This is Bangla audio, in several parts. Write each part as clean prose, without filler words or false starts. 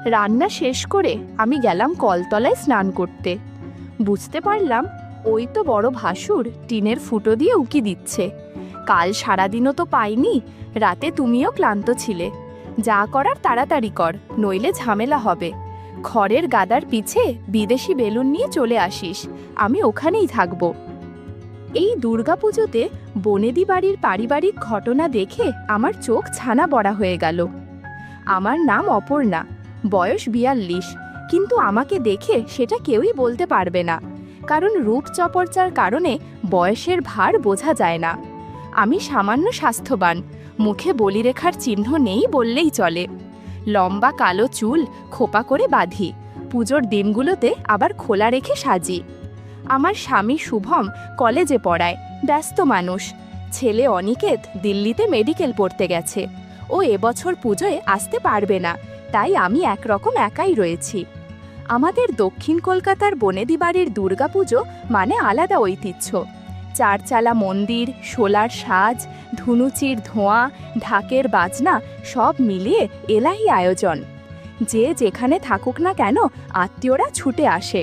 রান্না শেষ করে আমি গেলাম কলতলায় স্নান করতে। বুঝতে পারলাম ওই তো বড় ভাসুর টিনের ফুটো দিয়ে উকি দিচ্ছে। কাল সারাদিনও তো পাইনি, রাতে তুমিও ক্লান্ত ছিলে। যা করার তাড়াতাড়ি কর, নইলে ঝামেলা হবে। খড়ের গাদার পিছে বিদেশি বেলুন নিয়ে চলে আসিস, আমি ওখানেই থাকব। এই দুর্গাপুজোতে বনেদি বাড়ির পারিবারিক ঘটনা দেখে আমার চোখ ছানা বড়া হয়ে গেল। আমার নাম অপর্ণা, বয়স 42, কিন্তু আমাকে দেখে সেটা কেউই বলতে পারবে না, কারণ রূপচর্চার কারণে বয়সের ভার বোঝা যায় না। আমি সামান্য স্বাস্থ্যবান, মুখে বলিরেখার চিহ্ন নেই বললেই চলে। লম্বা কালো চুল খোপা করে বাঁধি, পুজোর দিনগুলোতে আবার খোলা রেখে সাজি। আমার স্বামী শুভম কলেজে পড়ায়, ব্যস্ত মানুষ। ছেলে অনিকেত দিল্লিতে মেডিকেল পড়তে গেছে। ও এবছর পুজোয় আসতে পারবে না, তাই আমি একরকম একাই রয়েছি। আমাদের দক্ষিণ কলকাতার বনেদি বাড়ির দুর্গাপুজো মানে আলাদা ঐতিহ্য। চারচালা মন্দির, শোলার সাজ, ধুনুচির ধোঁয়া, ঢাকের বাজনা সব মিলিয়ে এলাহি আয়োজন। যে যেখানে থাকুক না কেন আত্মীয়রা ছুটে আসে।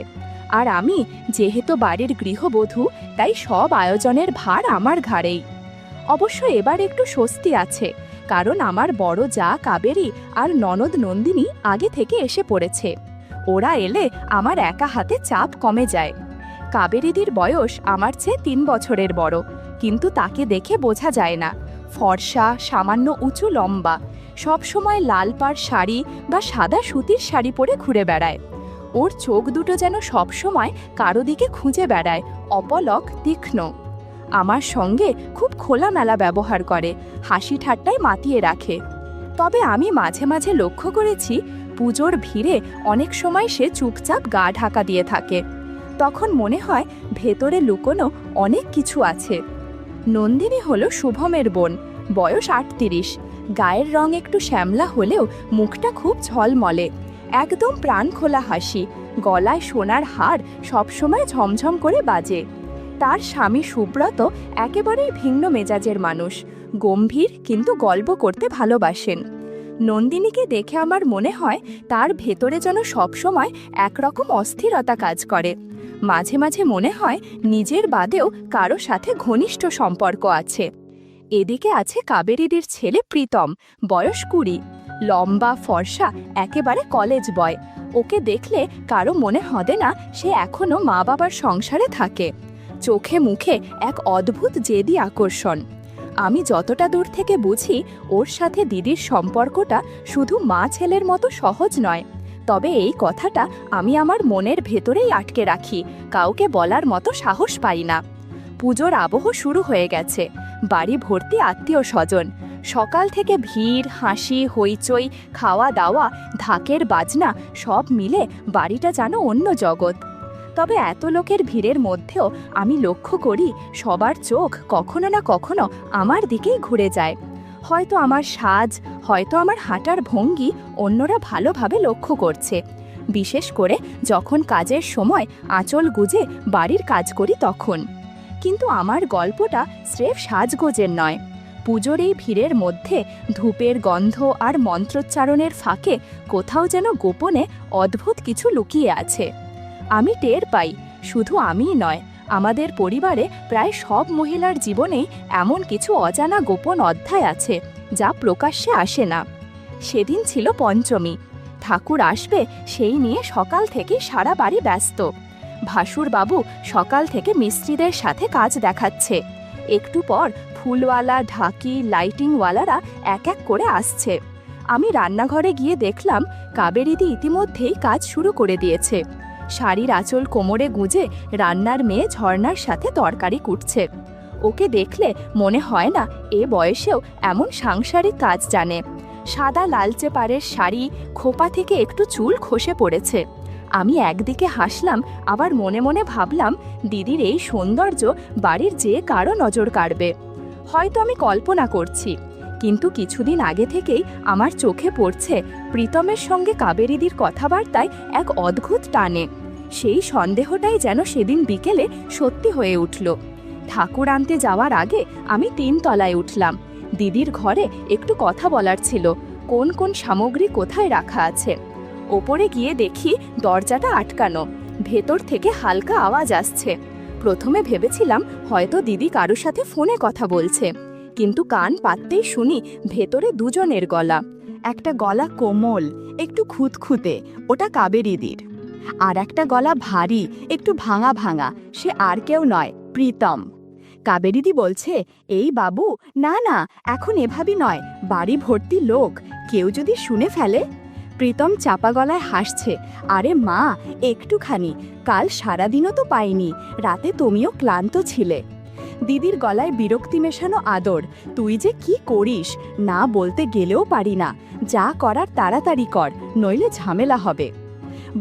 আর আমি যেহেতু বাড়ির গৃহবধূ, তাই সব আয়োজনের ভার আমার ঘাড়েই। অবশ্য এবার একটু স্বস্তি আছে, কারণ আমার বড় যা কাবেরী আর ননদ নন্দিনী আগে থেকে এসে পড়েছে। ওরা এলে আমার একা হাতে চাপ কমে যায়। কাবেরীদির বয়স আমার চেয়ে 3 বছরের বড়, কিন্তু তাকে দেখে বোঝা যায় না। ফর্সা, সামান্য উঁচু লম্বা, সবসময় লাল পাড় শাড়ি বা সাদা সুতির শাড়ি পরে ঘুরে বেড়ায়। ওর চোখ দুটো যেন সবসময় কারো দিকে খুঁজে বেড়ায়, অপলক, তীক্ষ্ণ। আমার সঙ্গে খুব খোলামেলা ব্যবহার করে, হাসি ঠাট্টায় মাতিয়ে রাখে। তবে আমি মাঝে মাঝে লক্ষ্য করেছি, পুজোর ভিড়ে অনেক সময় সে চুপচাপ গা ঢাকা দিয়ে থাকে। তখন মনে হয় ভেতরে লুকোনো অনেক কিছু আছে। নন্দিনী হলো শুভমের বোন, বয়স 38, গায়ের রং একটু শ্যামলা হলেও মুখটা খুব ঝলমলে, একদম প্রাণ খোলা হাসি, গলায় সোনার হার সবসময় ঝমঝম করে বাজে। তার স্বামী সুব্রত একেবারেই ভিন্ন মেজাজের মানুষ, গম্ভীর কিন্তু গল্প করতে ভালোবাসেন। নন্দিনীকে দেখে আমার মনে হয় তার ভেতরে যেন সবসময় একরকম অস্থিরতা কাজ করে। মাঝে মাঝে মনে হয় নিজের বাদেও কারো সাথে ঘনিষ্ঠ সম্পর্ক আছে। এদিকে আছে কাবেরীদির ছেলে প্রীতম, বয়স 20, লম্বা ফর্সা, একেবারে কলেজ বয়। ওকে দেখলে কারো মনে হবে না সে এখনো মা বাবার সংসারে থাকে। চোখে মুখে এক অদ্ভুত জেদি আকর্ষণ। আমি যতটা দূর থেকে বুঝি, ওর সাথে দিদির সম্পর্কটা শুধু মা ছেলের মতো সহজ নয়। তবে এই কথাটা আমি আমার মনের ভেতরেই আটকে রাখি, কাউকে বলার মতো সাহস পাই না। পুজোর আবহ শুরু হয়ে গেছে, বাড়ি ভর্তি আত্মীয় স্বজন। সকাল থেকে ভিড়, হাসি, হইচই, খাওয়া দাওয়া, ঢাকের বাজনা সব মিলে বাড়িটা যেন অন্য জগৎ। তবে এত লোকের ভিড়ের মধ্যেও আমি লক্ষ্য করি সবার চোখ কখনো না কখনো আমার দিকেই ঘুরে যায়। হয়তো আমার সাজ, হয়তো আমার হাঁটার ভঙ্গি অন্যরা ভালোভাবে লক্ষ্য করছে, বিশেষ করে যখন কাজের সময় আঁচল গুজে বাড়ির কাজ করি তখন। কিন্তু আমার গল্পটা স্রেফ সাজগোজের নয়। পুজোর এই ভিড়ের মধ্যে ধূপের গন্ধ আর মন্ত্রোচ্চারণের ফাঁকে কোথাও যেন গোপনে অদ্ভুত কিছু লুকিয়ে আছে। আমি টের পাই, শুধু আমিই নয়, আমাদের পরিবারে প্রায় সব মহিলার জীবনেই এমন কিছু অজানা গোপন অধ্যায় আছে যা প্রকাশ্যে আসে না। সেদিন ছিল পঞ্চমী, ঠাকুর আসবে সেই নিয়ে সকাল থেকে সারা বাড়ি ব্যস্ত। ভাসুর বাবু সকাল থেকে মিস্ত্রিদের সাথে কাজ দেখাচ্ছে। একটু পর ফুলওয়ালা, ঢাকি, লাইটিংওয়ালারা এক এক করে আসছে। আমি রান্নাঘরে গিয়ে দেখলাম কাবেরীদি ইতিমধ্যেই কাজ শুরু করে দিয়েছে। শাড়ির আঁচল কোমরে গুঁজে রান্নার মেয়ে ঝর্ণার সাথে তরকারি কুটছে। ওকে দেখলে মনে হয় না এ বয়সেও এমন সাংসারিক কাজ জানে। সাদা লালচে পাড়ের শাড়ি, খোপা থেকে একটু চুল খসে পড়েছে। আমি একদিকে হাসলাম, আবার মনে মনে ভাবলাম দিদির এই সৌন্দর্য বাড়ির যে কারো নজর কাড়বে। হয়তো আমি কল্পনা করছি, কিন্তু কিছুদিন আগে থেকেই আমার চোখে পড়ছে প্রীতমের সঙ্গে কাবেরীদির কথাবার্তায় এক অদ্ভুত টানে। সেই সন্দেহটাই যেন সেদিন বিকেলে সত্যি হয়ে উঠল। ঠাকুর আনতে যাওয়ার আগে আমি 3 তলায় উঠলাম। দিদির ঘরে একটু কথা বলার ছিল, কোন কোন সামগ্রী কোথায় রাখা আছে। ওপরে গিয়ে দেখি দরজাটা আটকানো, ভেতর থেকে হালকা আওয়াজ আসছে। প্রথমে ভেবেছিলাম হয়তো দিদি কারোর সাথে ফোনে কথা বলছে, কিন্তু কান পাততেই শুনি ভেতরে দুজনের গলা। একটা গলা কোমল, একটু খুঁতখুঁতে, ওটা কাবেরীদির। আর একটা গলা ভারী, একটু ভাঙা ভাঙা, সে আর কেউ নয়, প্রীতম। কাবেরীদি বলছে, এই বাবু, না না, এখন এভাবে নয়, বাড়ি ভর্তি লোক, কেউ যদি শুনে ফেলে। প্রীতম চাপা গলায় হাসছে, আরে মা, একটুখানি, কাল সারাদিনও তো পাইনি, রাতে তুমিও ক্লান্ত ছিলে। দিদির গলায় বিরক্তি মেশানো আদর, তুই যে কি করিস, না বলতে গেলেও পারি না, যা করার তাড়াতাড়ি কর, নইলে ঝামেলা হবে।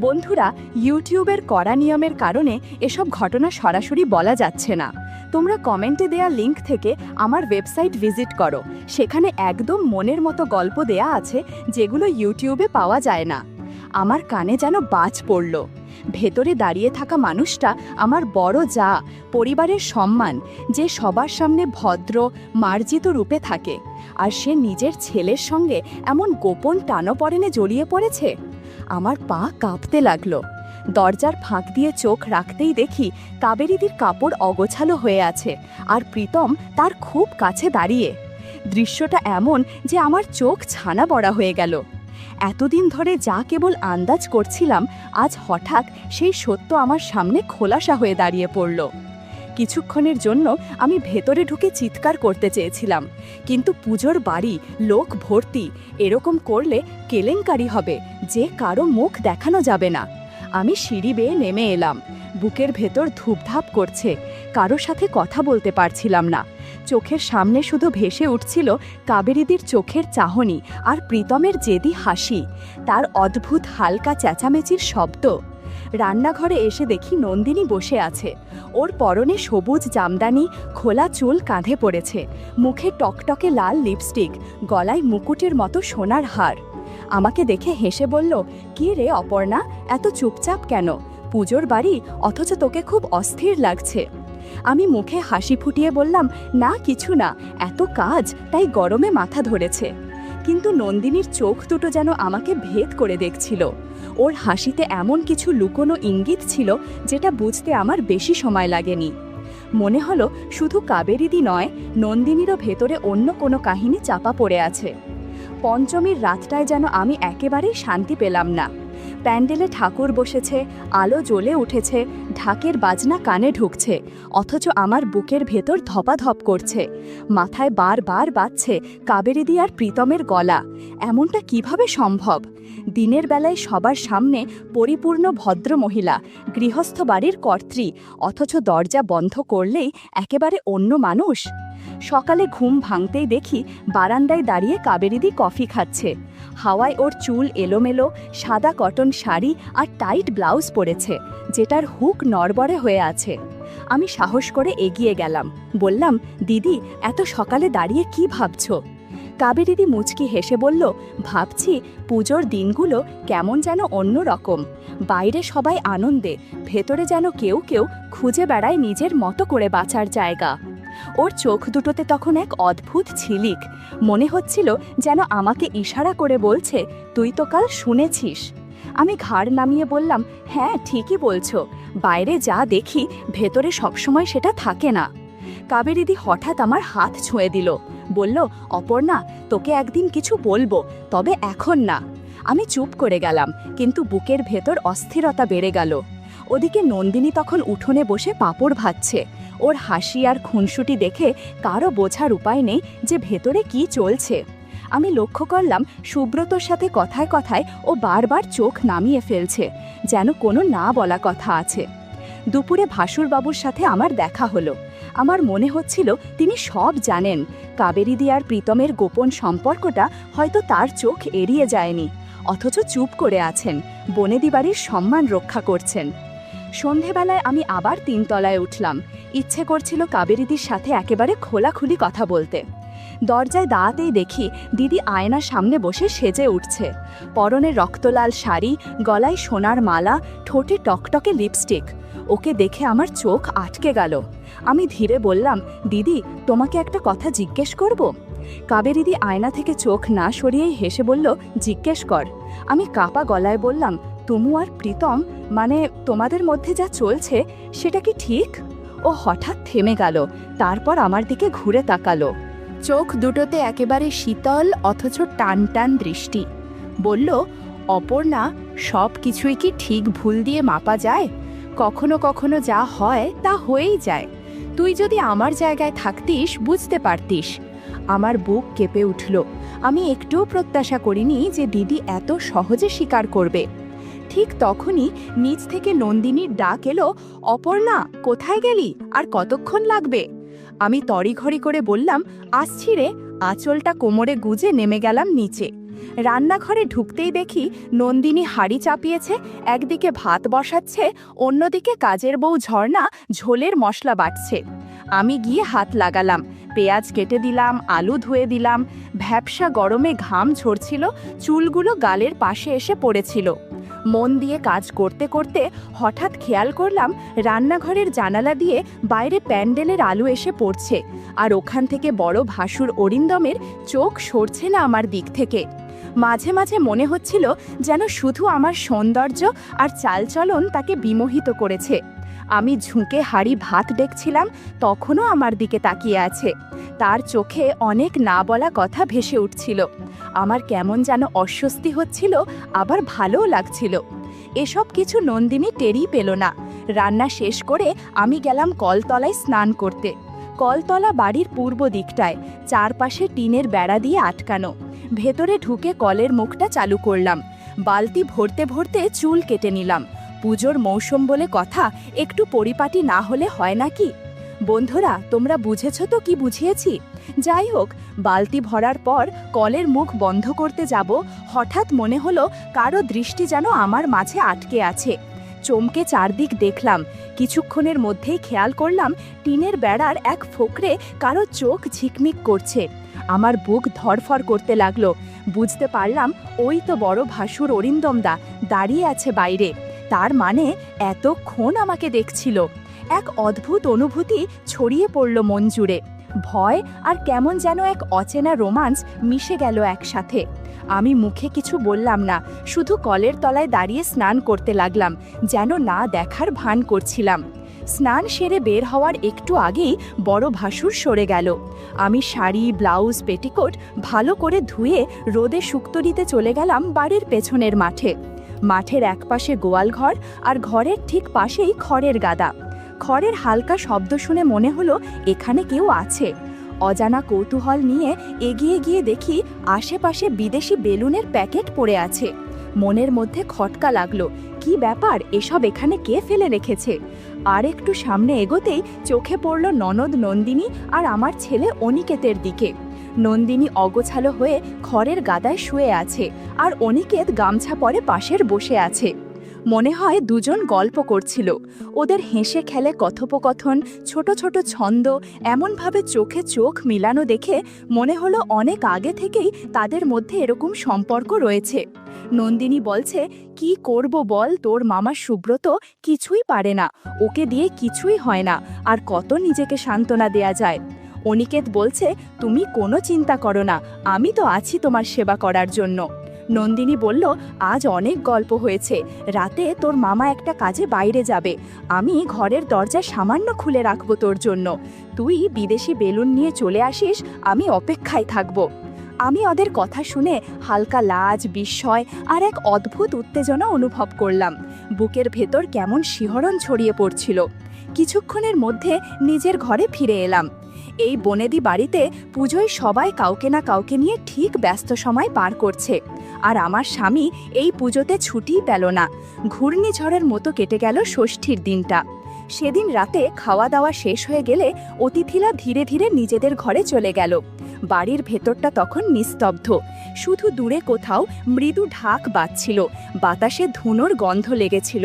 বন্ধুরা, ইউটিউবের কড়া নিয়মের কারণে এসব ঘটনা সরাসরি বলা যাচ্ছে না। তোমরা কমেন্টে দেয়া লিংক থেকে আমার ওয়েবসাইট ভিজিট করো, সেখানে একদম মনের মতো গল্প দেয়া আছে যেগুলো ইউটিউবে পাওয়া যায় না। আমার কানে যেন বাজ পড়ল। ভেতরে দাঁড়িয়ে থাকা মানুষটা আমার বড় যা, পরিবারের সম্মান, যে সবার সামনে ভদ্র মার্জিত রূপে থাকে, আর সে নিজের ছেলের সঙ্গে এমন গোপন টানাপোড়েনে জড়িয়ে পড়েছে। আমার পা কাঁপতে লাগলো। দরজার ফাঁক দিয়ে চোখ রাখতেই দেখি কাবেরীদির কাপড় অগোছালো হয়ে আছে, আর প্রীতম তার খুব কাছে দাঁড়িয়ে। দৃশ্যটা এমন যে আমার চোখ ছানা বড়া হয়ে গেল। এতদিন ধরে যা কেবল আন্দাজ করছিলাম, আজ হঠাৎ সেই সত্য আমার সামনে খোলাসা হয়ে দাঁড়িয়ে পড়ল। কিছুক্ষণের জন্য আমি ভেতরে ঢুকে চিৎকার করতে চেয়েছিলাম, কিন্তু পুজোর বাড়ি, লোক ভর্তি, এরকম করলে কেলেঙ্কারি হবে, যে কারো মুখ দেখানো যাবে না। আমি সিঁড়ি বেয়ে নেমে এলাম। বুকের ভেতর ধূপধাপ করছে, কারো সাথে কথা বলতে পারছিলাম না। চোখের সামনে শুধু ভেসে উঠছিল কাবেরীদির চোখের চাহনি আর প্রীতমের জেদি হাসি, তার অদ্ভুত হালকা চেঁচামেচির শব্দ। রান্নাঘরে এসে দেখি নন্দিনী বসে আছে। ওর পরনে সবুজ জামদানি, খোলা চুল কাঁধে পড়েছে, মুখে টকটকে লাল লিপস্টিক, গলায় মুকুটের মতো সোনার হার। আমাকে দেখে হেসে বলল, কি রে অপর্ণা, এত চুপচাপ কেন? পুজোর বাড়ি, অথচ তোকে খুব অস্থির লাগছে। আমি মুখে হাসি ফুটিয়ে বললাম, না কিছু না, এত কাজ, তাই গরমে মাথা ধরেছে। কিন্তু নন্দিনীর চোখ দুটো যেন আমাকে ভেদ করে দেখছিল। ওর হাসিতে এমন কিছু লুকোনো ইঙ্গিত ছিল যেটা বুঝতে আমার বেশি সময় লাগেনি। মনে হলো শুধু কাবেরীদি নয়, নন্দিনীরও ভেতরে অন্য কোনো কাহিনী চাপা পড়ে আছে। পঞ্চমীর রাতটায় যেন আমি একেবারেই শান্তি পেলাম না। প্যান্ডেলে ঠাকুর বসেছে, আলো জ্বলে উঠেছে, ঢাকের বাজনা কানে ঢুকছে, অথচ আমার বুকের ভেতর ধপাধপ করছে। মাথায় বারবার বাজছে কাবেরীদি আর প্রীতমের গলা। এমনটা কিভাবে সম্ভব? দিনের বেলায় সবার সামনে পরিপূর্ণ ভদ্র মহিলা, গৃহস্থ বাড়ির কর্ত্রী, অথচ দরজা বন্ধ করলেই একেবারে অন্য মানুষ। সকালে ঘুম ভাঙতেই দেখি বারান্দায় দাঁড়িয়ে কাবেরীদি কফি খাচ্ছে। হাওয়ায় ওর চুল এলোমেলো, সাদা কটন শাড়ি আর টাইট ব্লাউজ পরেছে, যেটার হুক নড়বড়ে হয়ে আছে। আমি সাহস করে এগিয়ে গেলাম, বললাম, দিদি, এত সকালে দাঁড়িয়ে কি ভাবছো? কাবেরীদি মুচকি হেসে বলল, ভাবছি পুজোর দিনগুলো কেমন যেন অন্য রকম। বাইরে সবাই আনন্দে, ভেতরে যেন কেউ কেউ খুঁজে বেড়ায় নিজের মতো করে বাঁচার জায়গা। ওর চোখ দুটোতে তখন এক অদ্ভুত ঝিলিক, মনে হচ্ছিল যেন আমাকে ইশারা করে বলছে, তুই তো কাল শুনেছিস। আমি ঘাড় নামিয়ে বললাম, হ্যাঁ ঠিকই বলছো, বাইরে যা দেখি ভেতরে সবসময় সেটা থাকে না। কাবেরীদি হঠাৎ আমার হাত ছুঁয়ে দিল, বলল, অপর্ণা, তোকে একদিন কিছু বলবো, তবে এখন না। আমি চুপ করে গেলাম, কিন্তু বুকের ভেতর অস্থিরতা বেড়ে গেল। ওদিকে নন্দিনী তখন উঠোনে বসে পাঁপড় ভাজছে। ওর হাসি আর খুনসুটি দেখে কারো বোঝার উপায় নেই যে ভেতরে কি চলছে। আমি লক্ষ্য করলাম সুব্রতর সাথে কথায় কথায় ও বারবার চোখ নামিয়ে ফেলছে, যেন কোনো না বলা কথা আছে। দুপুরে ভাসুরবাবুর সাথে আমার দেখা হলো। আমার মনে হচ্ছিল তিনি সব জানেন। কাবেরীদি আর প্রীতমের গোপন সম্পর্কটা হয়তো তার চোখ এড়িয়ে যায়নি, অথচ চুপ করে আছেন, বনেদি বাড়ির সম্মান রক্ষা করছেন। সন্ধেবেলায় আমি আবার 3 তলায় উঠলাম। ইচ্ছে করছিল কাবেরীদির সাথে একেবারে খোলাখুলি কথা বলতে। দরজায় দাঁড়াতেই দেখি দিদি আয়নার সামনে বসে সেজে উঠছে। পরনে রক্তলাল শাড়ি, গলায় সোনার মালা, ঠোঁটে টকটকে লিপস্টিক। ওকে দেখে আমার চোখ আটকে গেল। আমি ধীরে বললাম, দিদি, তোমাকে একটা কথা জিজ্ঞেস করব? কাবেরীদি আয়না থেকে চোখ না সরিয়েই হেসে বলল, জিজ্ঞেস কর। আমি কাপা গলায় বললাম, তুমু আর প্রীতম, মানে তোমাদের মধ্যে যা চলছে সেটা কি ঠিক? ও হঠাৎ থেমে গেল, তারপর আমার দিকে ঘুরে তাকালো। চোখ দুটোতে একেবারে শীতল অথচ টান টান দৃষ্টি। বলল, অপর্ণা, সব কিছুই কি ঠিক ভুল দিয়ে মাপা যায়? কখনো কখনো যা হয় তা হয়েই যায়। তুই যদি আমার জায়গায় থাকতিস বুঝতে পারতিস। আমার বুক কেঁপে উঠল। আমি একটুও প্রত্যাশা করিনি যে দিদি এত সহজে স্বীকার করবে। ঠিক তখনই নিচ থেকে নন্দিনীর ডাক এলো, অপর্ণা, কোথায় গেলি? আর কতক্ষণ লাগবে? আমি তড়িঘড়ি করে বললাম, আসছি রে। আঁচলটা কোমরে গুজে নেমে গেলাম নিচে। রান্নাঘরে ঢুকতেই দেখি নন্দিনী হাঁড়ি চাপিয়েছে, একদিকে ভাত বসাচ্ছে, অন্যদিকে কাজের বউ ঝর্ণা ঝোলের মশলা বাটছে। আমি গিয়ে হাত লাগালাম, পেঁয়াজ কেটে দিলাম, আলু ধুয়ে দিলাম। ভ্যাপসা গরমে ঘাম ঝরছিল, চুলগুলো গালের পাশে এসে পড়েছিল। মন দিয়ে কাজ করতে করতে হঠাৎ খেয়াল করলাম রান্নাঘরের জানালা দিয়ে বাইরে প্যান্ডেলের আলো এসে পড়ছে, আর ওখান থেকে বড় ভাসুর অরিন্দমের চোখ সরছে না আমার দিক থেকে। মাঝে মাঝে মনে হচ্ছিল যেন শুধু আমার সৌন্দর্য আর চালচলন তাকে বিমোহিত করেছে। আমি ঝুঁকে হাঁড়ি ভাত দেখছিলাম, তখনও আমার দিকে তাকিয়ে আছে। তার চোখে অনেক না বলা কথা ভেসে উঠছিল। আমার কেমন যেন অস্বস্তি হচ্ছিল, আবার ভালোও লাগছিল। এসব কিছু নন্দিনী টেরই পেল না। রান্না শেষ করে আমি গেলাম কলতলায় স্নান করতে। কলতলা বাড়ির পূর্ব দিকটায়, চারপাশে টিনের বেড়া দিয়ে আটকানো। ভেতরে ঢুকে কলের মুখটা চালু করলাম। বালতি ভরতে ভরতে চুল কেটে নিলাম। পুজোর মৌসুম বলে কথা, একটু পরিপাটি না হলে হয় নাকি? বন্ধুরা, তোমরা বুঝেছ তো কি বুঝিয়েছি? যাই হোক, বালতি ভরার পর কলের মুখ বন্ধ করতে যাব, হঠাৎ মনে হলো কারো দৃষ্টি যেন আমার মাঝে আটকে আছে। চমকে চারদিক দেখলাম। কিছুক্ষণের মধ্যেই খেয়াল করলাম টিনের বেড়ার এক ফোকরে কারো চোখ ঝিকমিক করছে। আমার বুক ধরফর করতে লাগলো। বুঝতে পারলাম ওই তো বড় ভাসুর অরিন্দমদা দাঁড়িয়ে আছে বাইরে। তার মানে এতক্ষণ আমাকে দেখছিল। এক অদ্ভুত অনুভূতি ছড়িয়ে পড়ল মন জুড়ে। ভয় আর কেমন যেন এক অচেনা রোমান্স মিশে গেল একসাথে। আমি মুখে কিছু বললাম না, শুধু কলের তলায় দাঁড়িয়ে স্নান করতে লাগলাম, যেন না দেখার ভান করছিলাম। স্নান সেরে বের হওয়ার একটু আগেই বড় ভাসুর সরে গেল। আমি শাড়ি, ব্লাউজ, পেটিকোট ভালো করে ধুয়ে রোদে শুকতে দিতে চলে গেলাম বাড়ির পেছনের মাঠে। মাঠের একপাশে গোয়ালঘর, আর ঘরের ঠিক পাশেই খড়ের গাদা। খড়ের হালকা শব্দ শুনে মনে হলো এখানে কেউ আছে। অজানা কৌতূহল নিয়ে এগিয়ে গিয়ে দেখি আশেপাশে বিদেশি বেলুনের প্যাকেট পড়ে আছে। মনের মধ্যে খটকা লাগলো, কি ব্যাপার, এসব এখানে কে ফেলে রেখেছে? আর একটু সামনে এগোতেই চোখে পড়ল ননদ নন্দিনী আর আমার ছেলে অনিকেতের দিকে। নন্দিনী অগোছালো হয়ে খড়ের গাদায় শুয়ে আছে, আর অনিকেত গামছা পরে পাশের বসে আছে। মনে হয় দুজন গল্প করছিল। ওদের হেসে খেলে কথোপকথন, ছোট ছোট ছন্দ, এমনভাবে চোখে চোখ মিলানো দেখে মনে হলো অনেক আগে থেকেই তাদের মধ্যে এরকম সম্পর্ক রয়েছে। নন্দিনী বলছে, কি করব বল, তোর মামা সুব্রত কিছুই পারে না, ওকে দিয়ে কিছুই হয় না, আর কত নিজেকে সান্ত্বনা দেয়া যায়। অনিকেত বলছে, তুমি কোনো চিন্তা করো না, আমি তো আছি তোমার সেবা করার জন্য। নন্দিনী বলল, আজ অনেক গল্প হয়েছে, রাতে তোর মামা একটা কাজে বাইরে যাবে, আমি ঘরের দরজা সামান্য খুলে রাখবো তোর জন্য, তুই বিদেশি বেলুন নিয়ে চলে আসিস, আমি অপেক্ষায় থাকবো। আমি ওদের কথা শুনে হালকা লাজ, বিস্ময় আর এক অদ্ভুত উত্তেজনা অনুভব করলাম। বুকের ভেতর কেমন শিহরণ ছড়িয়ে পড়ছিল। কিছুক্ষণের মধ্যে নিজের ঘরে ফিরে এলাম। এই বনেদি বাড়িতে পুজোয় সবাই কাউকে না কাউকে নিয়ে ঠিক ব্যস্ত সময় পার করছে, আর আমার স্বামী এই পুজোতে ছুটিই পেল না। ঘূর্ণিঝড়ের মতো কেটে গেল ষষ্ঠীর দিনটা। সেদিন রাতে খাওয়া দাওয়া শেষ হয়ে গেলে অতিথিরা ধীরে ধীরে নিজেদের ঘরে চলে গেল। বাড়ির ভেতরটা তখন নিস্তব্ধ, শুধু দূরে কোথাও মৃদু ঢাক বাজছিল, বাতাসে ধুনোর গন্ধ লেগেছিল।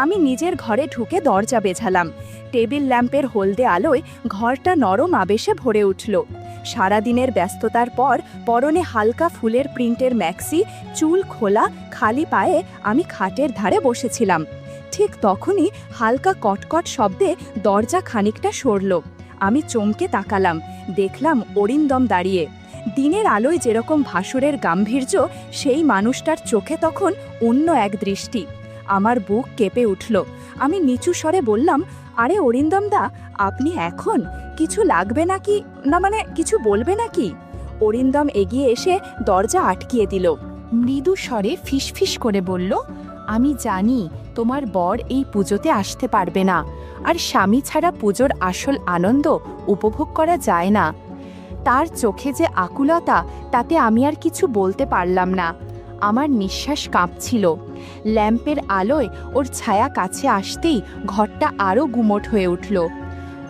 আমি নিজের ঘরে ঢুকে দরজা বেঝালাম। টেবিল ল্যাম্পের হলদে আলোয় ঘরটা নরম আবেশে ভরে উঠল। সারাদিনের ব্যস্ততার পর পরনে হালকা ফুলের প্রিন্টের ম্যাক্সি, চুল খোলা, খালি পায়ে আমি খাটের ধারে বসেছিলাম। ঠিক তখনই হালকা কটকট শব্দে দরজা খানিকটা সরল। আমি চমকে তাকালাম, দেখলাম অরিন্দম দাঁড়িয়ে। দিনের আলোয় যেরকম ভাসুরের গাম্ভীর্য, সেই মানুষটার চোখে তখন অন্য এক দৃষ্টি। আমার বুক কেঁপে উঠল। আমি নিচু স্বরে বললাম, আরে অরিন্দম দা, আপনি এখন কিছু লাগবে নাকি, না মানে কিছু বলবে নাকি? অরিন্দম এগিয়ে এসে দরজা আটকিয়ে দিল। মৃদু স্বরে ফিসফিস করে বলল, আমি জানি তোমার বর এই পুজোতে আসতে পারবে না, আর স্বামী ছাড়া পুজোর আসল আনন্দ উপভোগ করা যায় না। তার চোখে যে আকুলতা, তাতে আমি আর কিছু বলতে পারলাম না। আমার নিঃশ্বাস কাঁপছিল। ল্যাম্পের আলোয় ওর ছায়া কাছে আসতেই ঘরটা আরও গুমোট হয়ে উঠল।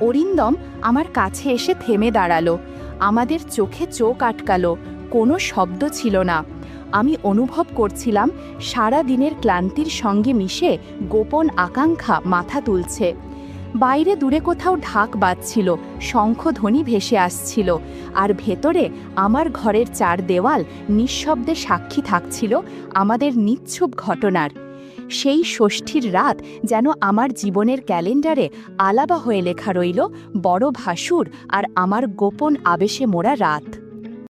অরিন্দম আমার কাছে এসে থেমে দাঁড়ালো। আমাদের চোখে চোখ আটকালো। কোনো শব্দ ছিল না। আমি অনুভব করছিলাম সারা দিনের ক্লান্তির সঙ্গে মিশে গোপন আকাঙ্ক্ষা মাথা তুলছে। বাইরে দূরে কোথাও ঢাক বাজছিল, শঙ্খধ্বনি ভেসে আসছিল, আর ভেতরে আমার ঘরের চার দেওয়াল নিঃশব্দে সাক্ষী থাকছিল আমাদের নিচ্ছুপ ঘটনার। সেই ষষ্ঠীর রাত যেন আমার জীবনের ক্যালেন্ডারে আলাবা হয়ে লেখা রইল, বড় ভাসুর আর আমার গোপন আবেশে মোড়া রাত।